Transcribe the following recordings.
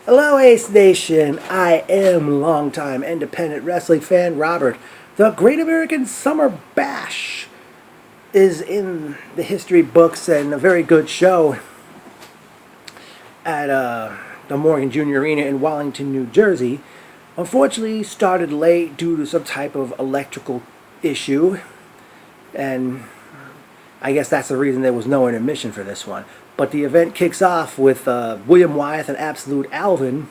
Hello, Ace Nation. I am longtime independent wrestling fan Robert. The Great American Summer Bash is in the history books and a very good show at the Morgan Jr. Arena in Wallington, New Jersey. Unfortunately, started late due to some type of electrical issue, and I guess that's the reason there was no intermission for this one. But the event kicks off with William Wyeth and Absolute Alvin.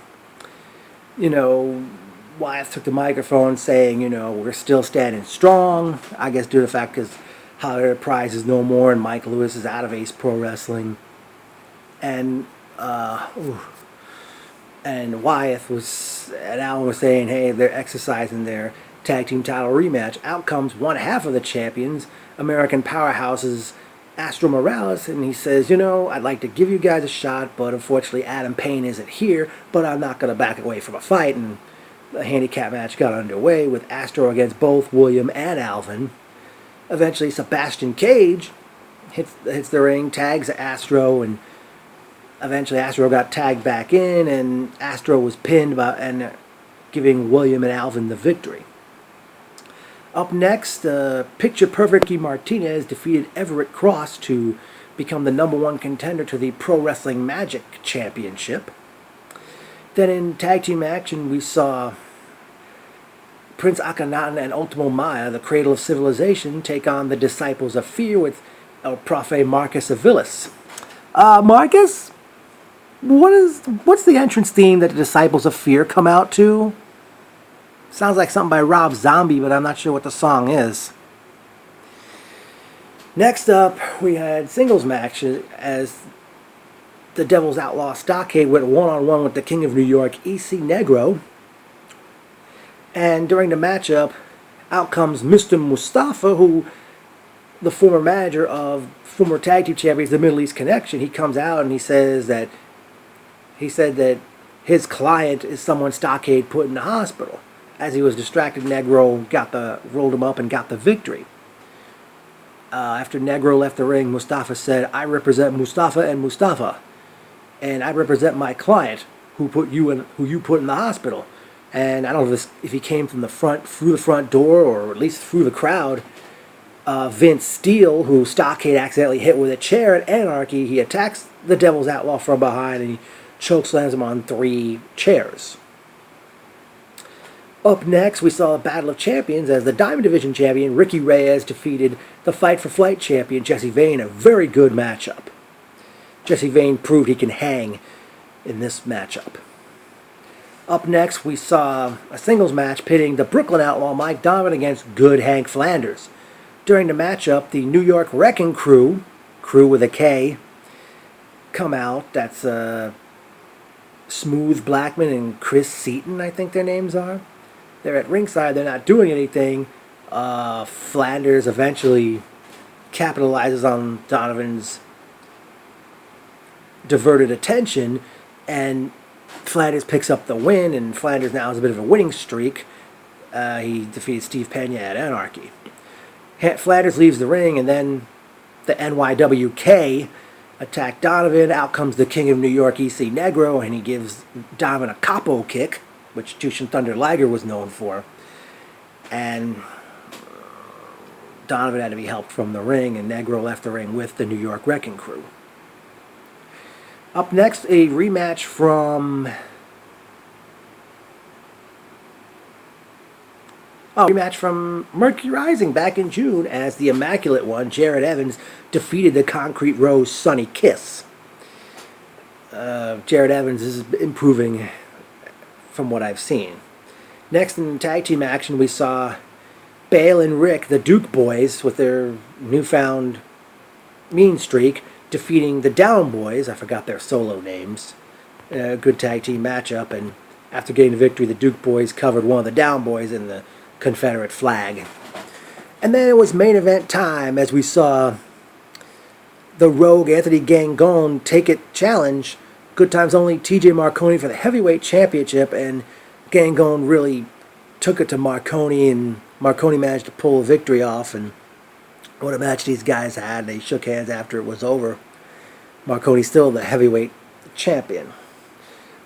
Wyeth took the microphone saying, we're still standing strong. I guess due to the fact because Hollywood Prize is no more and Mike Lewis is out of Ace Pro Wrestling. And Wyeth and Alvin was saying, hey, they're exercising their tag team title rematch. Out comes one half of the champions, American powerhouses, Astro Morales, and he says, I'd like to give you guys a shot, but unfortunately Adam Payne isn't here, but I'm not going to back away from a fight. And the handicap match got underway with Astro against both William and Alvin. Eventually Sebastian Cage hits the ring, tags Astro, and eventually Astro got tagged back in, and Astro was pinned and giving William and Alvin the victory. Up next, Picture Perfect Martinez defeated Everett Cross to become the #1 contender to the Pro Wrestling Magic Championship. Then in tag team action, we saw Prince Akhenaten and Ultimo Maya, the Cradle of Civilization, take on the Disciples of Fear with El Profe Marcus Aviles. Marcus, what's the entrance theme that the Disciples of Fear come out to? Sounds like something by Rob Zombie, but I'm not sure what the song is. Next up, we had singles match as the Devil's Outlaw Stockade went one-on-one with the King of New York, EC Negro. And during the matchup, out comes Mr. Mustafa, who the former manager of former tag team champions, the Middle East Connection. He comes out and he said that his client is someone Stockade put in the hospital. As he was distracted, Negro rolled him up and got the victory. After Negro left the ring, Mustafa said, "I represent Mustafa and Mustafa, and I represent my client who you put in the hospital." And I don't know if he came from through the front door, or at least through the crowd. Vince Steele, who Stockade accidentally hit with a chair at Anarchy, he attacks the Devil's Outlaw from behind and he chokeslams him on 3 chairs. Up next, we saw a Battle of Champions as the Diamond Division champion Ricky Reyes defeated the Fight for Flight champion Jesse Vane. A very good matchup. Jesse Vane proved he can hang in this matchup. Up next, we saw a singles match pitting the Brooklyn Outlaw Mike Donovan against Good Hank Flanders. During the matchup, the New York Wrecking Crew with a K, come out. That's Smooth Blackman and Chris Seaton, I think their names are. They're at ringside, they're not doing anything. Flanders eventually capitalizes on Donovan's diverted attention, and Flanders picks up the win, and Flanders now has a bit of a winning streak. He defeats Steve Pena at Anarchy. Flanders leaves the ring, and then the NYWK attack Donovan. Out comes the King of New York, EC Negro, and he gives Donovan a capo kick, which Jushin Thunder Liger was known for. And Donovan had to be helped from the ring, and Negro left the ring with the New York Wrecking Crew. Up next, a rematch from Mercury Rising back in June as the Immaculate One, Jared Evans, defeated the Concrete Rose Sonny Kiss. Jared Evans is improving from what I've seen. Next in tag team action, we saw Bale and Rick, the Duke Boys, with their newfound mean streak, defeating the Down Boys. I forgot their solo names. Good tag team matchup, and after getting the victory, the Duke Boys covered one of the Down Boys in the Confederate flag. And then it was main event time as we saw the Rogue Anthony Gangone take it challenge Good Times Only TJ Marconi for the heavyweight championship, and Gangone really took it to Marconi, and Marconi managed to pull a victory off. And what a match these guys had. They shook hands after it was over. Marconi's still the heavyweight champion.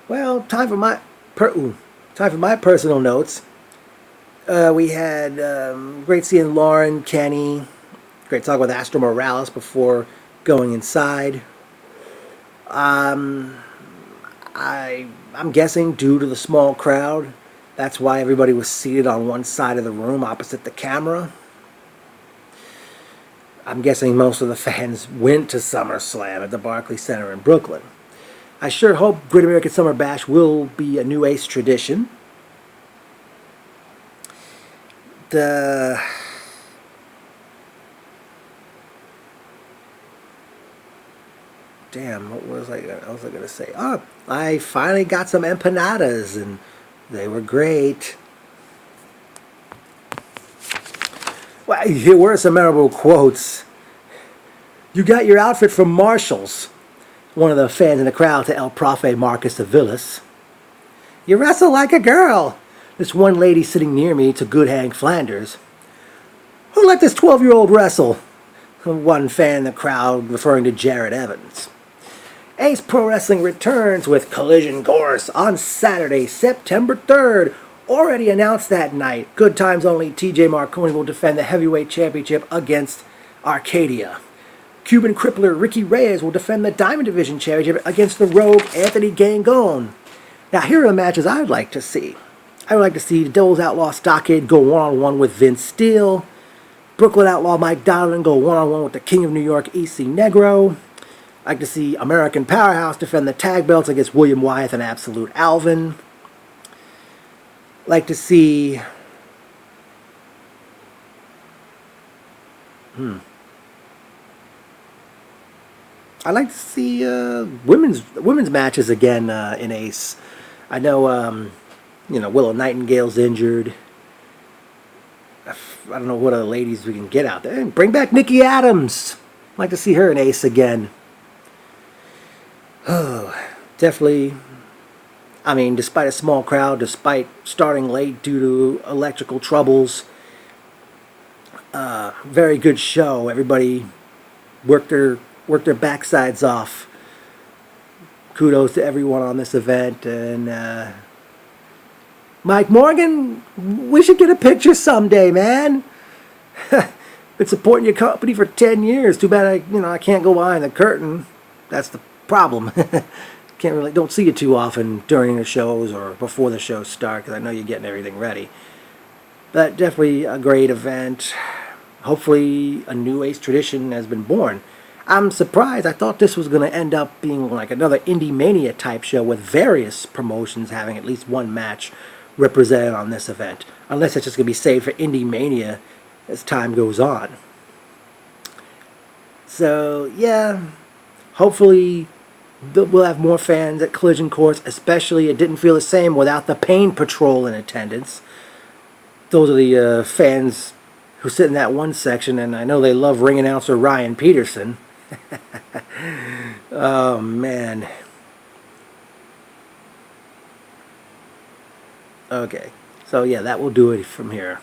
Well, time for my personal notes. We had great seeing Lauren, Kenny. Great talk with Astro Morales before going inside. Um, I'm guessing due to the small crowd, that's why everybody was seated on one side of the room opposite the camera. I'm guessing most of the fans went to SummerSlam at the Barclays Center in Brooklyn. I sure hope Great American Summer Bash will be a new Ace tradition. The damn, what was I gonna say? Oh, I finally got some empanadas and they were great. Well, here were some memorable quotes. You got your outfit from Marshall's. One of the fans in the crowd to El Profe Marcus Avilas. You wrestle like a girl. This one lady sitting near me to Good Hank Flanders. Who let this 12-year-old wrestle? One fan in the crowd referring to Jared Evans. Ace Pro Wrestling returns with Collision Course on Saturday, September 3rd. Already announced that night. Good times only. TJ Marconi will defend the heavyweight championship against Arcadia. Cuban crippler Ricky Reyes will defend the Diamond Division championship against the Rogue Anthony Gangone. Now here are the matches I would like to see. I would like to see Devil's Outlaw Stockade go one-on-one with Vince Steele. Brooklyn Outlaw Mike Donovan go one-on-one with the King of New York EC Negro. I'd like to see American Powerhouse defend the tag belts against William Wyeth and Absolute Alvin. I'd like to see... I'd like to see women's matches again in Ace. I know, Willow Nightingale's injured. I don't know what other ladies we can get out there. Bring back Nikki Adams. I'd like to see her in Ace again. Oh, definitely. I mean, despite a small crowd, despite starting late due to electrical troubles, very good show. Everybody worked their backsides off. Kudos to everyone on this event. And Mike Morgan, we should get a picture someday, man. Been supporting your company for 10 years. Too bad I can't go behind the curtain. That's the problem. Don't see you too often during the shows or before the shows start, because I know you're getting everything ready. But definitely a great event. Hopefully a new Ace tradition has been born. I'm surprised. I thought this was going to end up being like another Indie Mania type show with various promotions having at least one match represented on this event. Unless it's just going to be saved for Indie Mania as time goes on. So, yeah. Hopefully we'll have more fans at Collision Course. Especially, it didn't feel the same without the Pain Patrol in attendance. Those are the fans who sit in that one section, and I know they love ring announcer Ryan Peterson. Oh, man. Okay. So, yeah, that will do it from here.